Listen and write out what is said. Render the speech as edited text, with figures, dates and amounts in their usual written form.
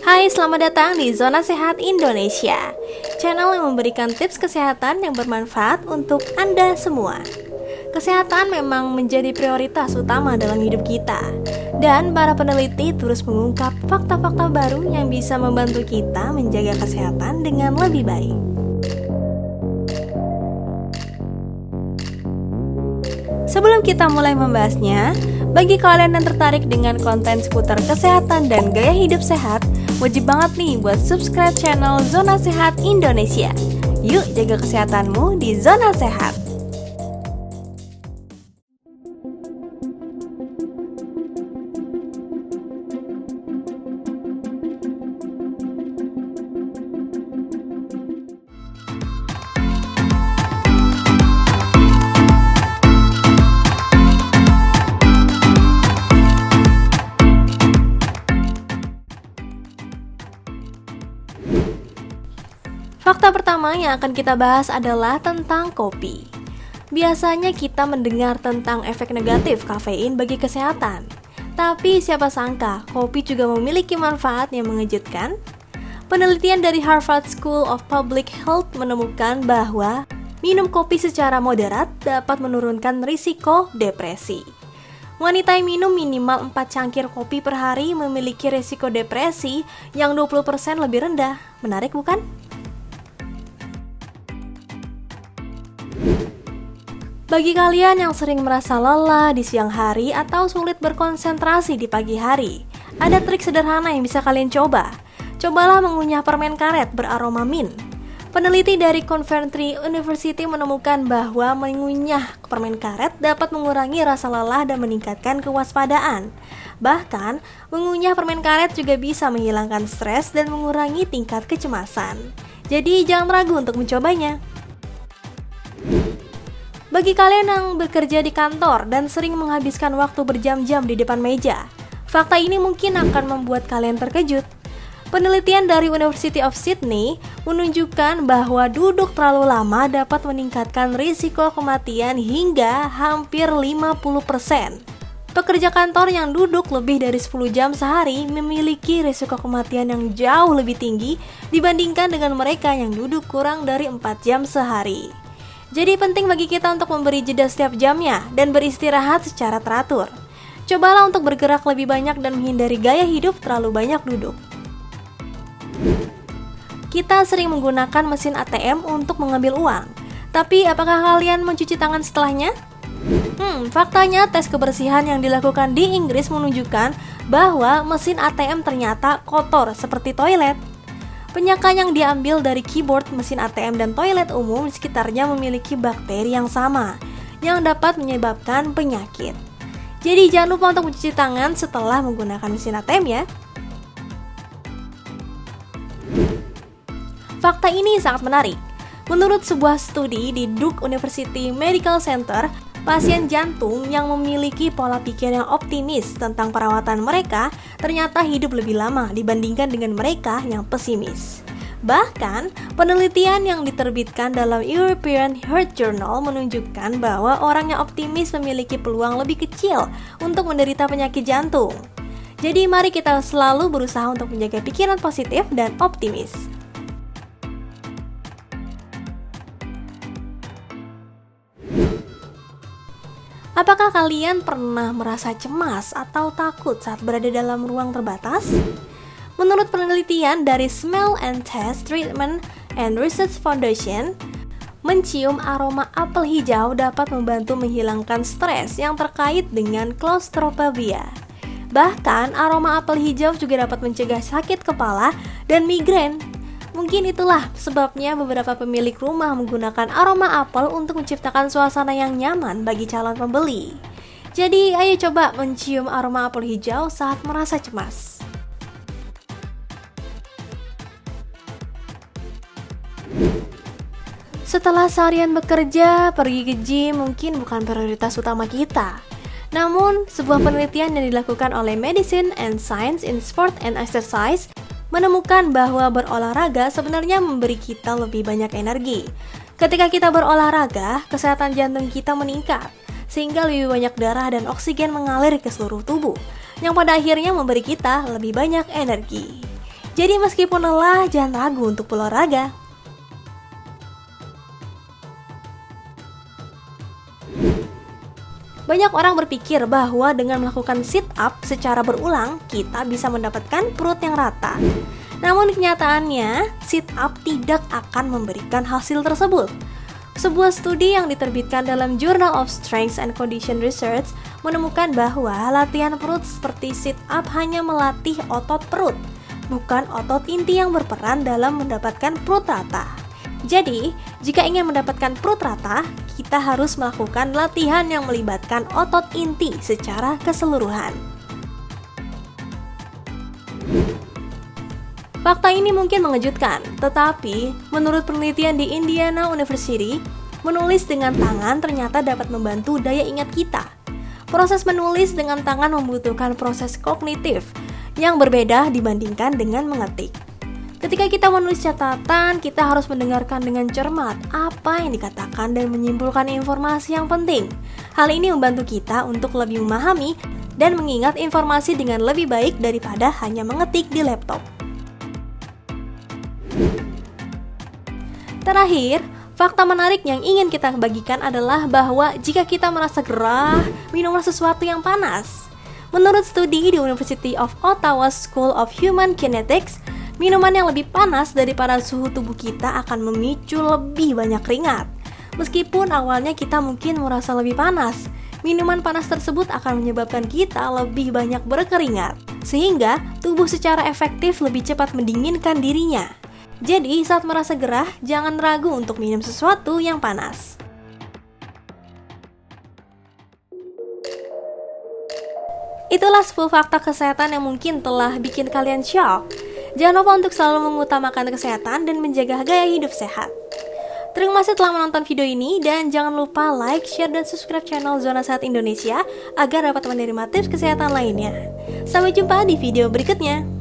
Hai, selamat datang di Zona Sehat Indonesia, channel yang memberikan tips kesehatan yang bermanfaat untuk Anda semua. Kesehatan memang menjadi prioritas utama dalam hidup kita, dan para peneliti terus mengungkap fakta-fakta baru yang bisa membantu kita menjaga kesehatan dengan lebih baik. Sebelum kita mulai membahasnya, bagi kalian yang tertarik dengan konten seputar kesehatan dan gaya hidup sehat, wajib banget nih buat subscribe channel Zona Sehat Indonesia. Yuk jaga kesehatanmu di Zona Sehat. Fakta pertama yang akan kita bahas adalah tentang kopi. Biasanya kita mendengar tentang efek negatif kafein bagi kesehatan. Tapi siapa sangka kopi juga memiliki manfaat yang mengejutkan? Penelitian dari Harvard School of Public Health menemukan bahwa minum kopi secara moderat dapat menurunkan risiko depresi. Wanita yang minum minimal 4 cangkir kopi per hari memiliki risiko depresi yang 20% lebih rendah. Menarik bukan? Bagi kalian yang sering merasa lelah di siang hari atau sulit berkonsentrasi di pagi hari, ada trik sederhana yang bisa kalian coba. Cobalah mengunyah permen karet beraroma mint. Peneliti dari Coventry University menemukan bahwa mengunyah permen karet dapat mengurangi rasa lelah dan meningkatkan kewaspadaan. Bahkan, mengunyah permen karet juga bisa menghilangkan stres dan mengurangi tingkat kecemasan. Jadi jangan ragu untuk mencobanya. Bagi kalian yang bekerja di kantor dan sering menghabiskan waktu berjam-jam di depan meja, fakta ini mungkin akan membuat kalian terkejut. Penelitian dari University of Sydney menunjukkan bahwa duduk terlalu lama dapat meningkatkan risiko kematian hingga hampir 50%. Pekerja kantor yang duduk lebih dari 10 jam sehari memiliki risiko kematian yang jauh lebih tinggi dibandingkan dengan mereka yang duduk kurang dari 4 jam sehari. Jadi penting bagi kita untuk memberi jeda setiap jamnya dan beristirahat secara teratur. Cobalah untuk bergerak lebih banyak dan menghindari gaya hidup terlalu banyak duduk. Kita sering menggunakan mesin ATM untuk mengambil uang. Tapi apakah kalian mencuci tangan setelahnya? Faktanya tes kebersihan yang dilakukan di Inggris menunjukkan bahwa mesin ATM ternyata kotor seperti toilet. Penyakit yang diambil dari keyboard, mesin ATM, dan toilet umum di sekitarnya memiliki bakteri yang sama, yang dapat menyebabkan penyakit. Jadi jangan lupa untuk mencuci tangan setelah menggunakan mesin ATM ya. Fakta ini sangat menarik. Menurut sebuah studi di Duke University Medical Center, pasien jantung yang memiliki pola pikir yang optimis tentang perawatan mereka ternyata hidup lebih lama dibandingkan dengan mereka yang pesimis. Bahkan, penelitian yang diterbitkan dalam European Heart Journal menunjukkan bahwa orang yang optimis memiliki peluang lebih kecil untuk menderita penyakit jantung. Jadi mari kita selalu berusaha untuk menjaga pikiran positif dan optimis. Apakah kalian pernah merasa cemas atau takut saat berada dalam ruang terbatas? Menurut penelitian dari Smell and Taste Treatment and Research Foundation, mencium aroma apel hijau dapat membantu menghilangkan stres yang terkait dengan claustrophobia. Bahkan, aroma apel hijau juga dapat mencegah sakit kepala dan migrain. Mungkin itulah sebabnya beberapa pemilik rumah menggunakan aroma apel untuk menciptakan suasana yang nyaman bagi calon pembeli. Jadi, ayo coba mencium aroma apel hijau saat merasa cemas. Setelah seharian bekerja, pergi ke gym mungkin bukan prioritas utama kita. Namun, sebuah penelitian yang dilakukan oleh Medicine and Science in Sport and Exercise menemukan bahwa berolahraga sebenarnya memberi kita lebih banyak energi. Ketika kita berolahraga, kesehatan jantung kita meningkat, sehingga lebih banyak darah dan oksigen mengalir ke seluruh tubuh, yang pada akhirnya memberi kita lebih banyak energi. Jadi meskipun lelah, jangan ragu untuk berolahraga. Banyak orang berpikir bahwa dengan melakukan sit up secara berulang, kita bisa mendapatkan perut yang rata. Namun kenyataannya, sit up tidak akan memberikan hasil tersebut. Sebuah studi yang diterbitkan dalam Journal of Strength and Condition Research menemukan bahwa latihan perut seperti sit up hanya melatih otot perut, bukan otot inti yang berperan dalam mendapatkan perut rata. Jadi, jika ingin mendapatkan perut rata, kita harus melakukan latihan yang melibatkan otot inti secara keseluruhan. Fakta ini mungkin mengejutkan, tetapi menurut penelitian di Indiana University, menulis dengan tangan ternyata dapat membantu daya ingat kita. Proses menulis dengan tangan membutuhkan proses kognitif yang berbeda dibandingkan dengan mengetik. Ketika kita menulis catatan, kita harus mendengarkan dengan cermat apa yang dikatakan dan menyimpulkan informasi yang penting. Hal ini membantu kita untuk lebih memahami dan mengingat informasi dengan lebih baik daripada hanya mengetik di laptop. Terakhir, fakta menarik yang ingin kita bagikan adalah bahwa jika kita merasa gerah, minumlah sesuatu yang panas. Menurut studi di University of Ottawa School of Human Kinetics, minuman yang lebih panas daripada suhu tubuh kita akan memicu lebih banyak keringat. Meskipun awalnya kita mungkin merasa lebih panas, minuman panas tersebut akan menyebabkan kita lebih banyak berkeringat, sehingga tubuh secara efektif lebih cepat mendinginkan dirinya. Jadi saat merasa gerah, jangan ragu untuk minum sesuatu yang panas. Itulah 10 fakta kesehatan yang mungkin telah bikin kalian shock. Jangan lupa untuk selalu mengutamakan kesehatan dan menjaga gaya hidup sehat. Terima kasih telah menonton video ini dan jangan lupa like, share, dan subscribe channel Zona Sehat Indonesia agar dapat menerima tips kesehatan lainnya. Sampai jumpa di video berikutnya.